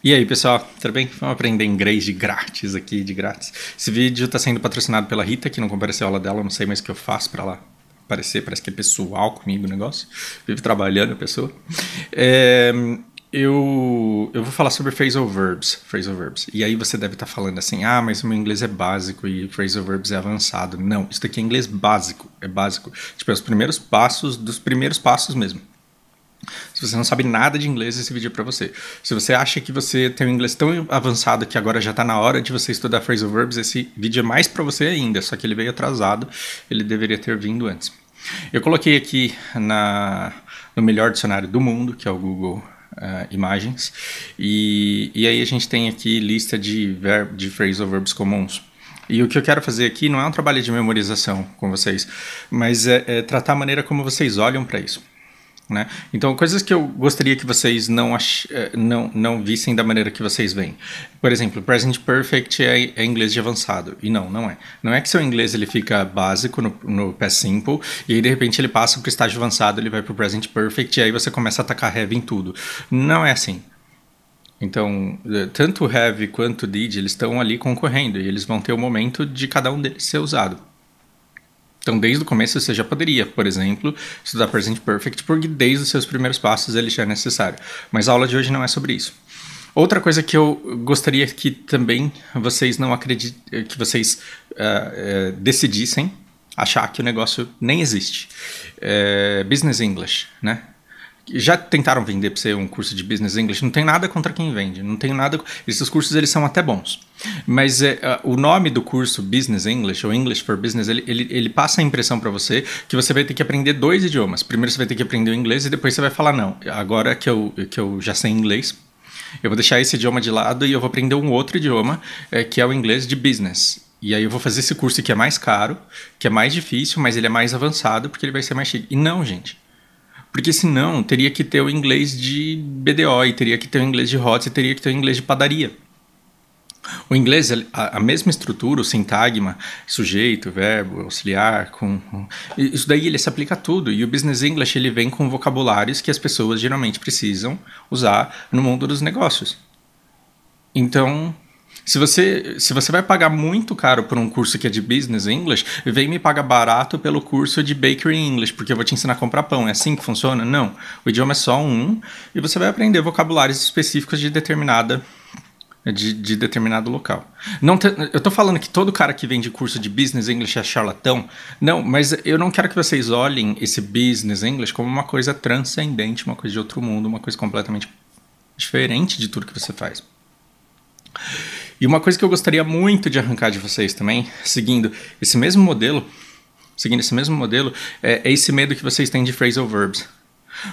E aí, pessoal, tudo bem? Vamos aprender inglês de grátis aqui, de grátis. Esse vídeo está sendo patrocinado pela Rita, que não compareceu a aula dela, não sei mais o que eu faço para ela aparecer, parece que é pessoal comigo o negócio. Vive trabalhando a pessoa. É, eu vou falar sobre phrasal verbs, phrasal verbs. E aí você deve estar falando assim, ah, mas o meu inglês é básico e phrasal verbs é avançado. Não, isso daqui é inglês básico, é básico. Tipo, é os primeiros passos dos primeiros passos mesmo. Se você não sabe nada de inglês, esse vídeo é para você. Se você acha que você tem um inglês tão avançado que agora já está na hora de você estudar phrasal verbs, esse vídeo é mais para você ainda, só que ele veio atrasado, ele deveria ter vindo antes. Eu coloquei aqui no melhor dicionário do mundo, que é o Google Imagens, e aí a gente tem aqui lista de phrasal verbs comuns. E o que eu quero fazer aqui não é um trabalho de memorização com vocês, mas é tratar a maneira como vocês olham para isso. Né? Então, coisas que eu gostaria que vocês não vissem da maneira que vocês veem. Por exemplo, present perfect é inglês de avançado. E não é. Não é que seu inglês ele fica básico no past simple e aí de repente ele passa para o estágio avançado, ele vai para o present perfect e aí você começa a atacar have em tudo. Não é assim. Então, tanto o have quanto o did, eles estão ali concorrendo e eles vão ter o momento de cada um deles ser usado. Então, desde o começo você já poderia, por exemplo, estudar Present Perfect, porque desde os seus primeiros passos ele já é necessário. Mas a aula de hoje não é sobre isso. Outra coisa que eu gostaria que também vocês não acreditem, que vocês decidissem achar que o negócio nem existe. Business English, né? Já tentaram vender para você um curso de Business English? Não tem nada contra quem vende, não tenho nada. Esses cursos eles são até bons, mas o nome do curso Business English ou English for Business ele passa a impressão para você que você vai ter que aprender dois idiomas. Primeiro você vai ter que aprender o inglês e depois você vai falar não. Agora que eu já sei inglês, eu vou deixar esse idioma de lado e eu vou aprender um outro idioma que é o inglês de business. E aí eu vou fazer esse curso que é mais caro, que é mais difícil, mas ele é mais avançado porque ele vai ser mais chique. E não, gente. Porque senão teria que ter o inglês de BDO, e teria que ter o inglês de HOTS, e teria que ter o inglês de padaria. O inglês, a mesma estrutura, o sintagma, sujeito, verbo, auxiliar, isso daí ele se aplica a tudo. E o Business English ele vem com vocabulários que as pessoas geralmente precisam usar no mundo dos negócios. Então, se você vai pagar muito caro por um curso que é de Business English, vem me pagar barato pelo curso de Bakery English, porque eu vou te ensinar a comprar pão. É assim que funciona? Não. O idioma é só um e você vai aprender vocabulários específicos de determinado local. Eu tô falando que todo cara que vende curso de Business English é charlatão. Não, mas eu não quero que vocês olhem esse Business English como uma coisa transcendente, uma coisa de outro mundo, uma coisa completamente diferente de tudo que você faz. E uma coisa que eu gostaria muito de arrancar de vocês também, seguindo esse mesmo modelo, é esse medo que vocês têm de phrasal verbs.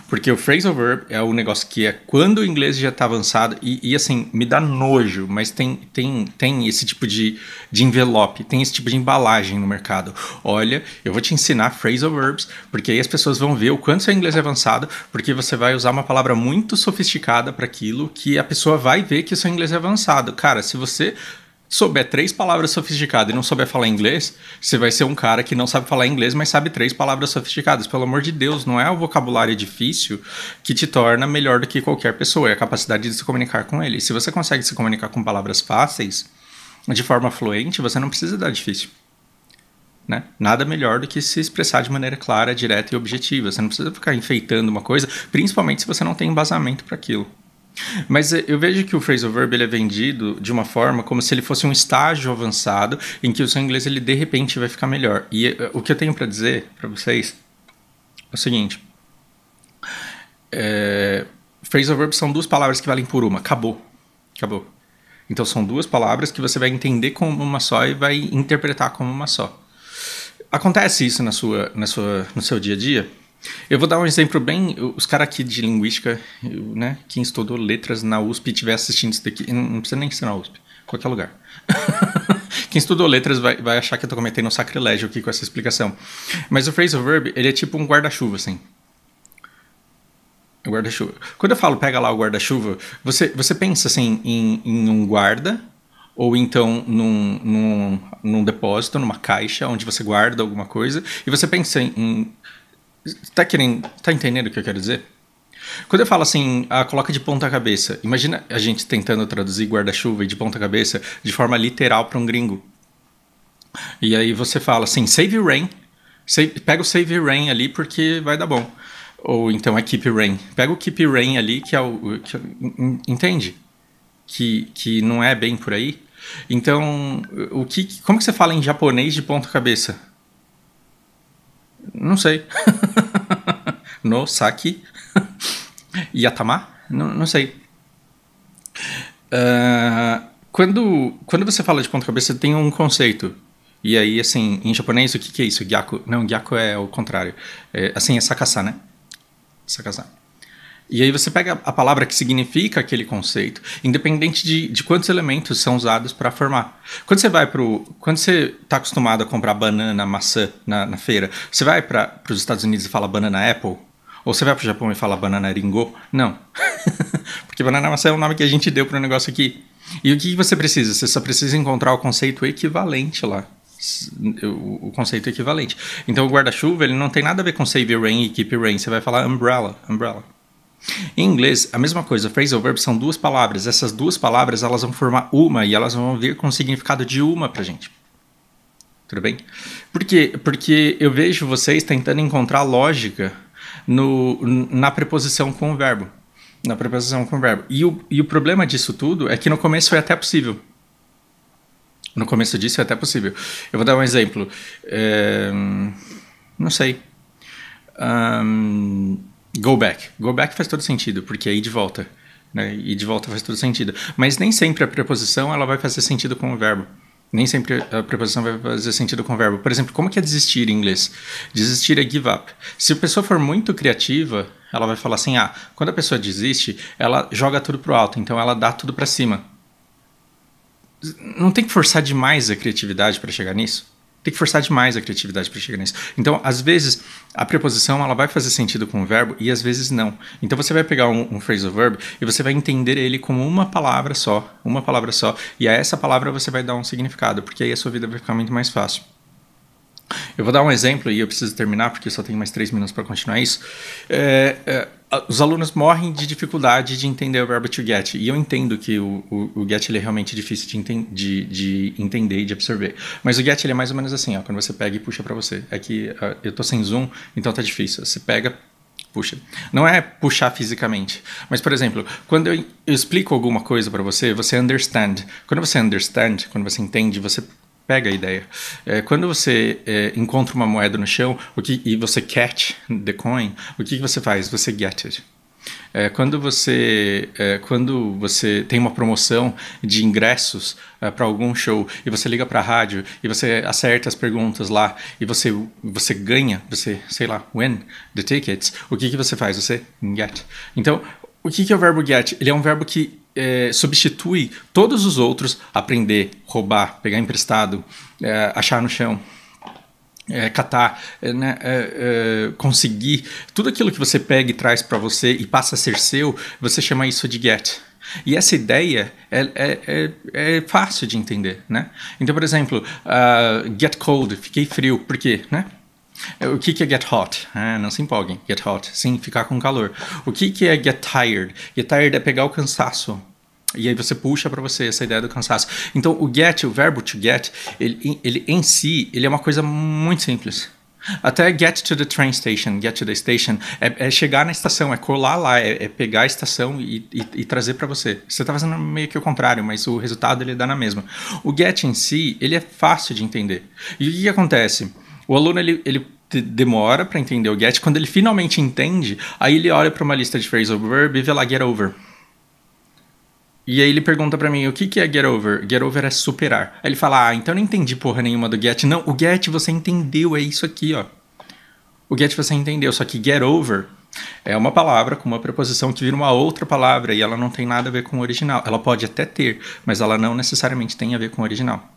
Porque o phrasal verb é o negócio que é quando o inglês já está avançado e assim, me dá nojo, mas tem esse tipo de envelope, tem esse tipo de embalagem no mercado. Olha, eu vou te ensinar phrasal verbs, porque aí as pessoas vão ver o quanto seu inglês é avançado, porque você vai usar uma palavra muito sofisticada para aquilo que a pessoa vai ver que o seu inglês é avançado. Cara, se você souber 3 palavras sofisticadas e não souber falar inglês, você vai ser um cara que não sabe falar inglês, mas sabe 3 palavras sofisticadas. Pelo amor de Deus, não é o vocabulário difícil que te torna melhor do que qualquer pessoa, é a capacidade de se comunicar com ele. Se você consegue se comunicar com palavras fáceis, de forma fluente, você não precisa dar difícil. Né? Nada melhor do que se expressar de maneira clara, direta e objetiva. Você não precisa ficar enfeitando uma coisa, principalmente se você não tem embasamento para aquilo. Mas eu vejo que o phrasal verb ele é vendido de uma forma como se ele fosse um estágio avançado em que o seu inglês ele de repente vai ficar melhor. E o que eu tenho para dizer para vocês é o seguinte: phrasal verbs são 2 palavras que valem por uma. Acabou. Então são 2 palavras que você vai entender como uma só e vai interpretar como uma só. Acontece isso no seu dia a dia? Eu vou dar um exemplo bem... Os caras aqui de linguística, né, quem estudou letras na USP e estiver assistindo isso daqui... Não precisa nem ser na USP, qualquer lugar. Quem estudou letras vai achar que eu tô cometendo um sacrilégio aqui com essa explicação. Mas o phrasal verb, ele é tipo um guarda-chuva, assim. Guarda-chuva. Quando eu falo pega lá o guarda-chuva, você pensa assim em um guarda... ou então num depósito, numa caixa, onde você guarda alguma coisa, e você pensa em... Tá entendendo o que eu quero dizer? Quando eu falo assim, coloca de ponta cabeça, imagina a gente tentando traduzir guarda-chuva e de ponta cabeça de forma literal para um gringo. E aí você fala assim, save rain, pega o save rain ali porque vai dar bom. Ou então é keep rain. Pega o keep rain ali que é entende? Que não é bem por aí. Então, como que você fala em japonês de ponta cabeça? Não sei. No saki yatama? Não sei. Quando você fala de ponta cabeça, tem um conceito. E aí, assim, em japonês, o que é isso? Gyaku? Não, gyaku é o contrário. É sakasa, né? Sakasa. E aí você pega a palavra que significa aquele conceito, independente de quantos elementos são usados para formar. Quando você está acostumado a comprar banana, maçã na feira, você vai para os Estados Unidos e fala banana apple? Ou você vai para o Japão e fala banana ringo? Não. Porque banana maçã é o nome que a gente deu para o negócio aqui. E o que você precisa? Você só precisa encontrar o conceito equivalente lá. O conceito equivalente. Então o guarda-chuva ele não tem nada a ver com save rain e keep rain. Você vai falar umbrella. Em inglês, a mesma coisa. Phrasal verb são duas palavras. Essas duas palavras elas vão formar uma e elas vão vir com o significado de uma pra gente. Tudo bem? Por quê? Porque eu vejo vocês tentando encontrar lógica na preposição com o verbo. Na preposição com o verbo. E o problema disso tudo é que no começo foi até possível. No começo disso é até possível. Eu vou dar um exemplo. Não sei. Go back. Go back faz todo sentido, porque é ir de volta. Né? Ir de volta faz todo sentido. Mas nem sempre a preposição ela vai fazer sentido com o verbo. Nem sempre a preposição vai fazer sentido com o verbo. Por exemplo, como que é desistir em inglês? Desistir é give up. Se a pessoa for muito criativa, ela vai falar assim, quando a pessoa desiste, ela joga tudo pro alto, então ela dá tudo para cima. Não tem que forçar demais a criatividade para chegar nisso? Tem que forçar demais a criatividade para chegar nisso. Então, às vezes, a preposição ela vai fazer sentido com o verbo e às vezes não. Então, você vai pegar um phrasal verb e você vai entender ele como uma palavra só, e a essa palavra você vai dar um significado, porque aí a sua vida vai ficar muito mais fácil. Eu vou dar um exemplo e eu preciso terminar porque eu só tenho mais 3 minutos para continuar isso. Os alunos morrem de dificuldade de entender o verbo to get. E eu entendo que o get ele é realmente difícil de entender e de absorver. Mas o get ele é mais ou menos assim, quando você pega e puxa para você. É que eu tô sem zoom, então tá difícil. Você pega, puxa. Não é puxar fisicamente. Mas, por exemplo, quando eu explico alguma coisa para você, você understand. Quando você understand, quando você entende, você pega a ideia. Quando você encontra uma moeda no chão e você catch the coin, o que você faz? Você get it. Quando você tem uma promoção de ingressos para algum show e você liga para a rádio e você acerta as perguntas lá e você ganha, sei lá, win the tickets, o que você faz? Você get. Então, o que é o verbo get? Ele é um verbo que substitui todos os outros: aprender, roubar, pegar emprestado, achar no chão, catar, conseguir. Tudo aquilo que você pega e traz para você e passa a ser seu, você chama isso de get. E essa ideia é fácil de entender, né? Então, por exemplo, get cold, fiquei frio. Por quê, né? O que é get hot? Não se empolguem. Get hot, sim, ficar com calor. O que é get tired? Get tired é pegar o cansaço. E aí você puxa para você essa ideia do cansaço. Então, o verbo to get, ele em si, ele é uma coisa muito simples. Até get to the train station, get to the station, é chegar na estação, é colar lá, é pegar a estação e trazer para você. Você está fazendo meio que o contrário, mas o resultado ele dá na mesma. O get em si, ele é fácil de entender. E o que acontece? O aluno, ele demora para entender o get. Quando ele finalmente entende, aí ele olha para uma lista de phrasal verb e vê lá get over. E aí ele pergunta para mim, o que é get over? Get over é superar. Aí ele fala, então eu não entendi porra nenhuma do get. Não, o get você entendeu, é isso aqui, ó. O get você entendeu, só que get over é uma palavra com uma preposição que vira uma outra palavra e ela não tem nada a ver com o original. Ela pode até ter, mas ela não necessariamente tem a ver com o original.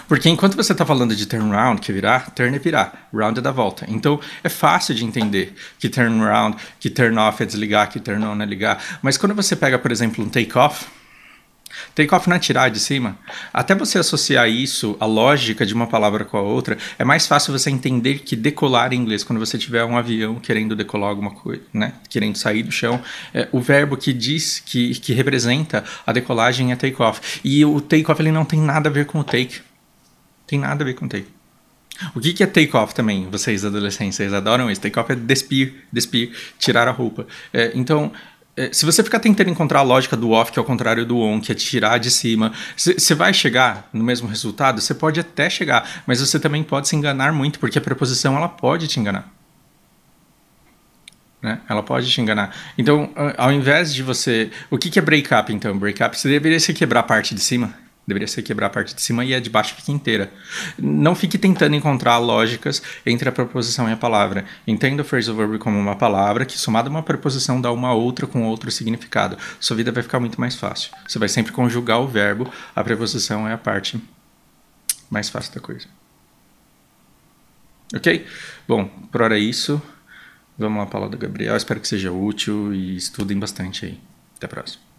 Porque enquanto você está falando de turn around, que é virar, turn é virar, round é dar volta. Então é fácil de entender que turn around, que turn off é desligar, que turn on é ligar. Mas quando você pega, por exemplo, um take off, Take-off não é tirar de cima? Até você associar isso, a lógica de uma palavra com a outra, é mais fácil você entender que decolar em inglês, quando você tiver um avião querendo decolar alguma coisa, né? Querendo sair do chão, o verbo que diz, que representa a decolagem é take-off. E o take-off ele não tem nada a ver com o take. Tem nada a ver com o take. O que é take-off também? Vocês adolescentes, vocês adoram isso. Take-off é despir, tirar a roupa. Então... se você ficar tentando encontrar a lógica do off, que é o contrário do on, que é tirar de cima, você vai chegar no mesmo resultado? Você pode até chegar, mas você também pode se enganar muito, porque a preposição ela pode te enganar. Né? Ela pode te enganar. Então, ao invés de você... O que é break up, então? Break up, você deveria ser quebrar a parte de cima. Deveria ser quebrar a parte de cima e a de baixo fica inteira. Não fique tentando encontrar lógicas entre a preposição e a palavra. Entenda o phrasal verb como uma palavra que, somada a uma preposição, dá uma outra com outro significado. Sua vida vai ficar muito mais fácil. Você vai sempre conjugar o verbo, a preposição é a parte mais fácil da coisa. Ok? Bom, por hora é isso. Vamos lá para a aula do Gabriel. Espero que seja útil e estudem bastante aí. Até a próxima.